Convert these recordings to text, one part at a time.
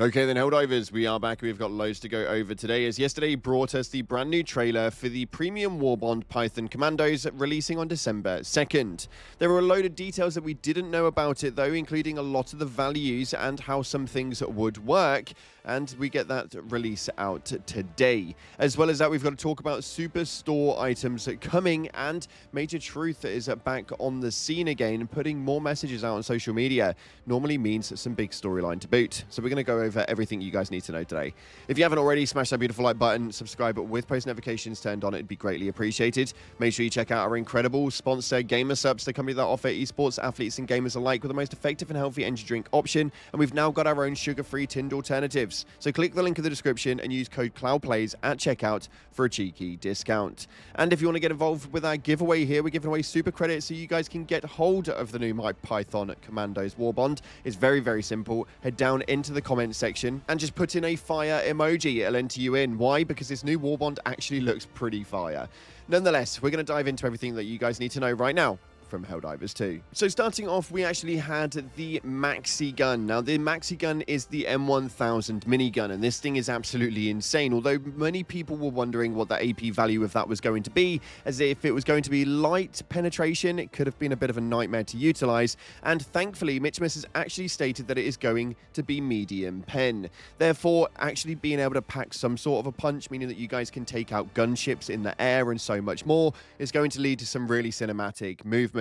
Okay then, Helldivers, we are back. We've got loads to go over today, as yesterday brought us the brand new trailer for the Premium Warbond Python Commandos, releasing on December 2nd. There were a load of details that we didn't know about it though, including a lot of the values and how some things would work, and we get that release out today. As well as that, we've got to talk about superstore items coming, and Major Truth is back on the scene again, putting more messages out on social media. Normally means some big storyline to boot. So we're going to go over everything you guys need to know today. If you haven't already, smash that beautiful like button, subscribe with post notifications turned on, it'd be greatly appreciated. Make sure you check out our incredible sponsor, GamerSupps, the company that offer esports athletes and gamers alike with the most effective and healthy energy drink option, and we've now got our own sugar-free tinned alternatives. So click the link in the description and use code CloudPlays at checkout for a cheeky discount. And if you want to get involved with our giveaway here, we're giving away super credits so you guys can get hold of the new Python Commandos Warbond. It's very, very simple. Head down into the comments section and just put in a fire emoji. It'll enter you in. Why? Because this new Warbond actually looks pretty fire. Nonetheless, we're going to dive into everything that you guys need to know right now from Helldivers 2. So starting off, we actually had the Maxi Gun. Now, the Maxi Gun is the M1000 minigun, and this thing is absolutely insane, although many people were wondering what the AP value of that was going to be, as if it was going to be light penetration, it could have been a bit of a nightmare to utilize, and thankfully, Mitchmas has actually stated that it is going to be medium pen. Therefore, actually being able to pack some sort of a punch, meaning that you guys can take out gunships in the air and so much more, is going to lead to some really cinematic movement.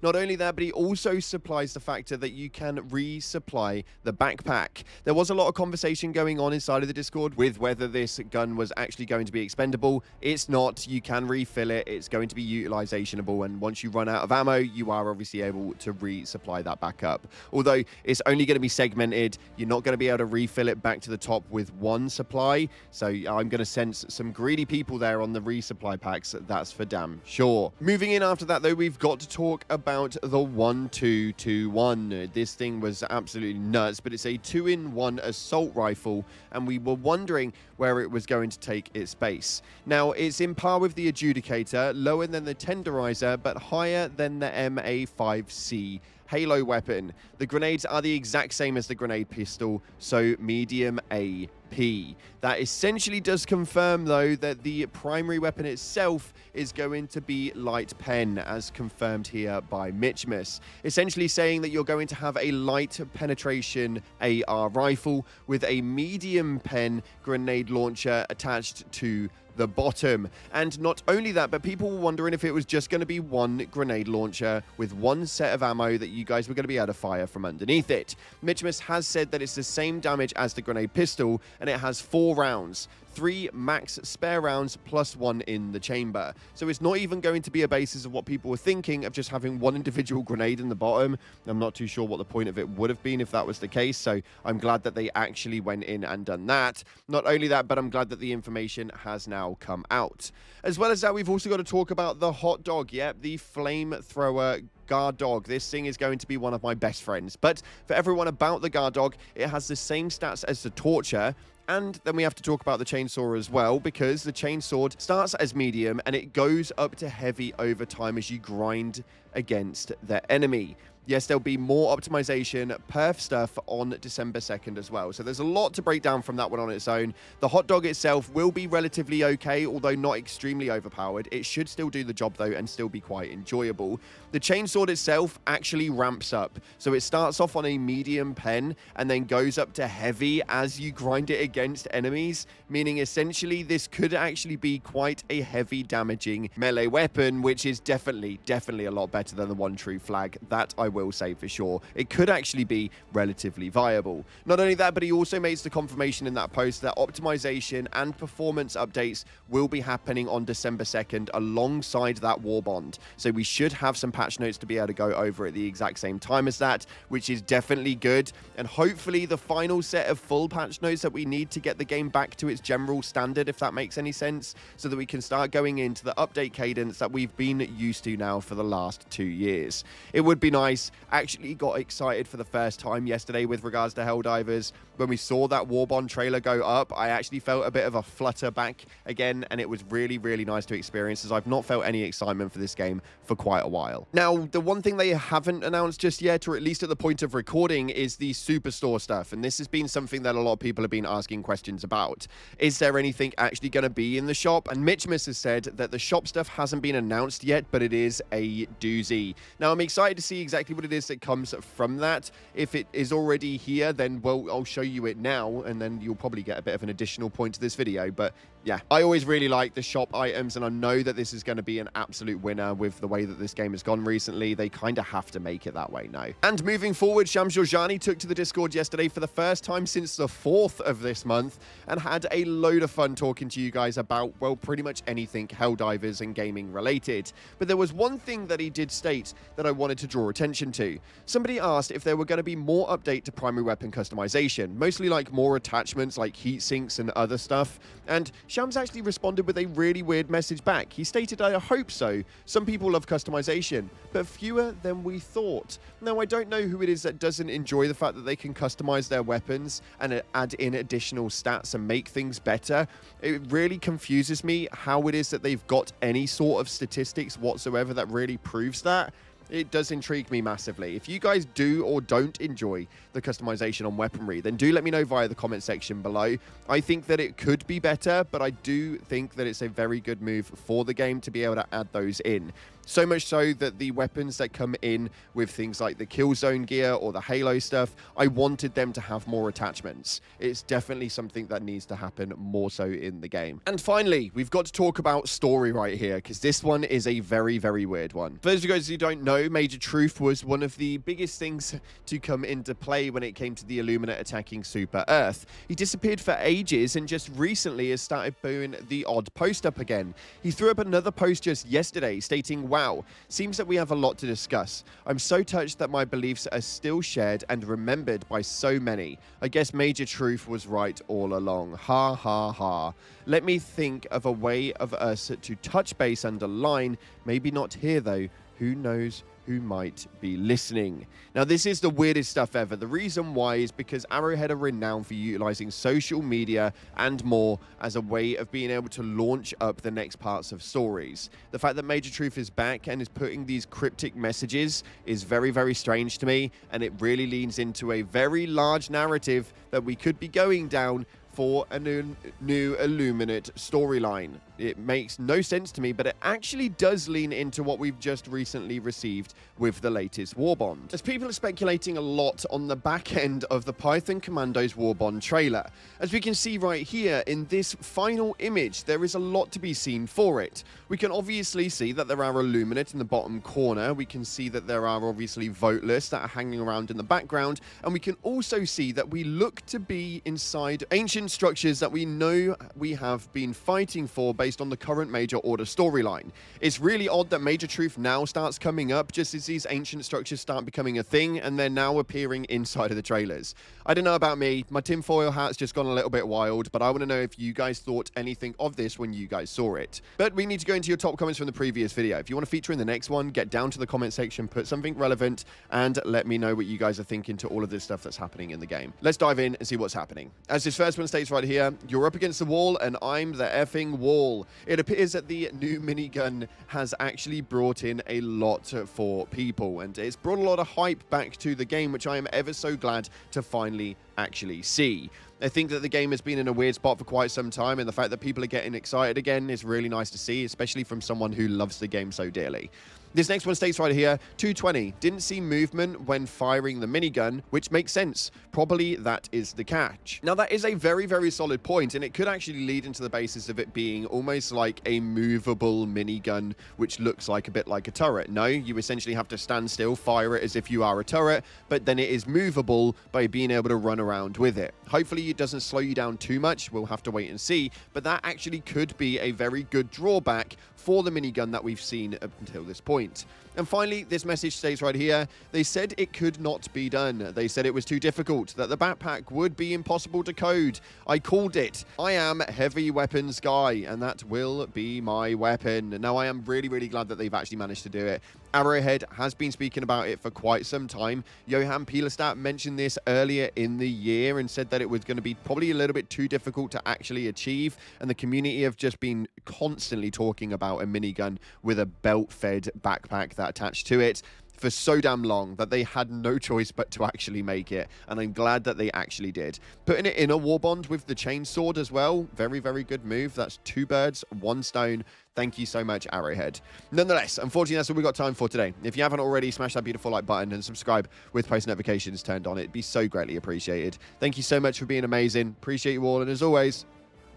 Not only that, but he also supplies the factor that you can resupply the backpack. There was a lot of conversation going on inside of the Discord with whether this gun was actually going to be expendable. It's not. You can refill it. It's going to be utilizationable, and once you run out of ammo, you are obviously able to resupply that back up. Although it's only going to be segmented, you're not going to be able to refill it back to the top with one supply, so I'm going to sense some greedy people there on the resupply packs, that's for damn sure. Moving in after that though, we've got to talk about the 1221. This thing was absolutely nuts, but it's a 2-in-1 assault rifle, and we were wondering where it was going to take its base. Now, it's in par with the Adjudicator, lower than the Tenderizer, but higher than the MA5C Halo weapon. The grenades are the exact same as the grenade pistol, so medium AP. That essentially does confirm, though, that the primary weapon itself is going to be light pen, as confirmed here by Mitchmas. Essentially saying that you're going to have a light penetration AR rifle with a medium pen grenade launcher attached to the bottom. And not only that, but people were wondering if it was just going to be one grenade launcher with one set of ammo that you guys were going to be able to fire from underneath it. Mitchmas has said that it's the same damage as the grenade pistol, and it has 4 rounds. 3 max spare rounds plus 1 in the chamber. So it's not even going to be a basis of what people were thinking of just having one individual grenade in the bottom. I'm not too sure what the point of it would have been if that was the case, so I'm glad that they actually went in and done that. Not only that, but I'm glad that the information has now come out. As well as that, we've also got to talk about the Hotdog, the flamethrower guard dog. This thing is going to be one of my best friends. But for everyone about the guard dog, it has the same stats as the torture. And then we have to talk about the chainsaw as well, because the chainsaw starts as medium and it goes up to heavy over time as you grind against the enemy. Yes, there'll be more optimization, perf stuff on December 2nd as well. So there's a lot to break down from that one on its own. The hot dog itself will be relatively okay, although not extremely overpowered. It should still do the job though and still be quite enjoyable. The chainsword itself actually ramps up. So it starts off on a medium pen and then goes up to heavy as you grind it against enemies, meaning essentially this could actually be quite a heavy damaging melee weapon, which is definitely a lot better than the one true flag. That I will say for sure. It could actually be relatively viable. Not only that, but he also makes the confirmation in that post that optimization and performance updates will be happening on December 2nd alongside that Warbond. So we should have some patch notes to be able to go over at the exact same time as that, which is definitely good. And hopefully the final set of full patch notes that we need to get the game back to its general standard, if that makes any sense, so that we can start going into the update cadence that we've been used to now for the last 2 years. It would be nice. Actually got excited for the first time yesterday with regards to Helldivers. when we saw that Warbond trailer go up, I actually felt a bit of a flutter back again, and it was really, really nice to experience, as I've not felt any excitement for this game for quite a while. Now, the one thing they haven't announced just yet, or at least at the point of recording, is the superstore stuff, and this has been something that a lot of people have been asking questions about. Is there anything actually going to be in the shop? And Mitchmus has said that the shop stuff hasn't been announced yet, but it is a doozy. Now, I'm excited to see exactly what it is that comes from that. If it is already here, then, well, I'll show you it now, and then you'll probably get a bit of an additional point to this video. But yeah, I always really like the shop items, and I know that this is going to be an absolute winner with the way that this game has gone recently. They kind of have to make it that way now. And moving forward, Shams Georgiani took to the Discord yesterday for the first time since the 4th of this month and had a load of fun talking to you guys about, well, pretty much anything Helldivers and gaming related. But there was one thing that he did state that I wanted to draw attention to. Somebody asked if there were going to be more update to primary weapon customization, mostly like more attachments like heat sinks and other stuff. And Shams actually responded with a really weird message back. He stated, I hope so. Some people love customization, but fewer than we thought. Now, I don't know who it is that doesn't enjoy the fact that they can customize their weapons and add in additional stats and make things better. It really confuses me how it is that they've got any sort of statistics whatsoever that really proves that. It does intrigue me massively. If you guys do or don't enjoy the customization on weaponry, then do let me know via the comment section below. I think that it could be better, but I do think that it's a very good move for the game to be able to add those in. So much so that the weapons that come in with things like the Killzone gear or the Halo stuff, I wanted them to have more attachments. It's definitely something that needs to happen more so in the game. And finally, we've got to talk about story right here, because this one is a very, very weird one. For those of you guys who don't know, Major Truth was one of the biggest things to come into play when it came to the Illuminate attacking Super Earth. He disappeared for ages and just recently has started doing the odd post up again. He threw up another post just yesterday stating, wow, seems that we have a lot to discuss. I'm so touched that my beliefs are still shared and remembered by so many. I guess Major Truth was right all along. Ha ha ha. Let me think of a way of us to touch base underline. Maybe not here though. Who knows who might be listening? Now, this is the weirdest stuff ever. The reason why is because Arrowhead are renowned for utilizing social media and more as a way of being able to launch up the next parts of stories. The fact that Major Truth is back and is putting these cryptic messages is very, very strange to me, and it really leans into a very large narrative that we could be going down for a new Illuminate storyline. It makes no sense to me, but it actually does lean into what we've just recently received with the latest Warbond. As people are speculating a lot on the back end of the Python Commandos Warbond trailer. As we can see right here in this final image, there is a lot to be seen for it. We can obviously see that there are Illuminate in the bottom corner. We can see that there are obviously vote lists that are hanging around in the background. And we can also see that we look to be inside ancient structures that we know we have been fighting for based on the current Major Order storyline. It's really odd that Major Truth now starts coming up just as these ancient structures start becoming a thing, and they're now appearing inside of the trailers. I don't know about me, my tinfoil hat's just gone a little bit wild, but I want to know if you guys thought anything of this when you guys saw it. But we need to go into your top comments from the previous video. If you want to feature in the next one, get down to the comment section, put something relevant, and let me know what you guys are thinking to all of this stuff that's happening in the game. Let's dive in and see what's happening. As this first one states right here, you're up against the wall, and I'm the effing wall. It appears that the new minigun has actually brought in a lot for people, and it's brought a lot of hype back to the game, which I am ever so glad to finally actually see. I think that the game has been in a weird spot for quite some time, and the fact that people are getting excited again is really nice to see, especially from someone who loves the game so dearly. This next one states right here, 220. Didn't see movement when firing the minigun, which makes sense. Probably that is the catch. Now, that is a very, very solid point, and it could actually lead into the basis of it being almost like a movable minigun, which looks like a bit like a turret. No, you essentially have to stand still, fire it as if you are a turret, but then it is movable by being able to run around with it. Hopefully, it doesn't slow you down too much. We'll have to wait and see, but that actually could be a very good drawback for the minigun that we've seen up until this point. point. And finally, this message states right here, they said it could not be done. They said it was too difficult, that the backpack would be impossible to code. I called it. I am heavy weapons guy, and that will be my weapon. Now, I am really, really glad that they've actually managed to do it. Arrowhead has been speaking about it for quite some time. Johan Pielestad mentioned this earlier in the year and said that it was going to be probably a little bit too difficult to actually achieve, and the community have just been constantly talking about a minigun with a belt-fed backpack that attached to it for so damn long that they had no choice but to actually make it, and I'm glad that they actually did. Putting it in a warbond with the chainsword as well, very, very good move. That's 2 birds, 1 stone. Thank you so much, Arrowhead. Nonetheless, unfortunately, that's all we've got time for today. If you haven't already, smash that beautiful like button and subscribe with post notifications turned on. It'd be so greatly appreciated. Thank you so much for being amazing. Appreciate you all, and as always,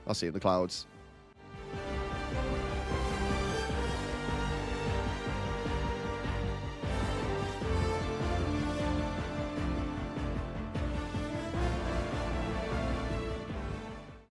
I'll see you in the clouds.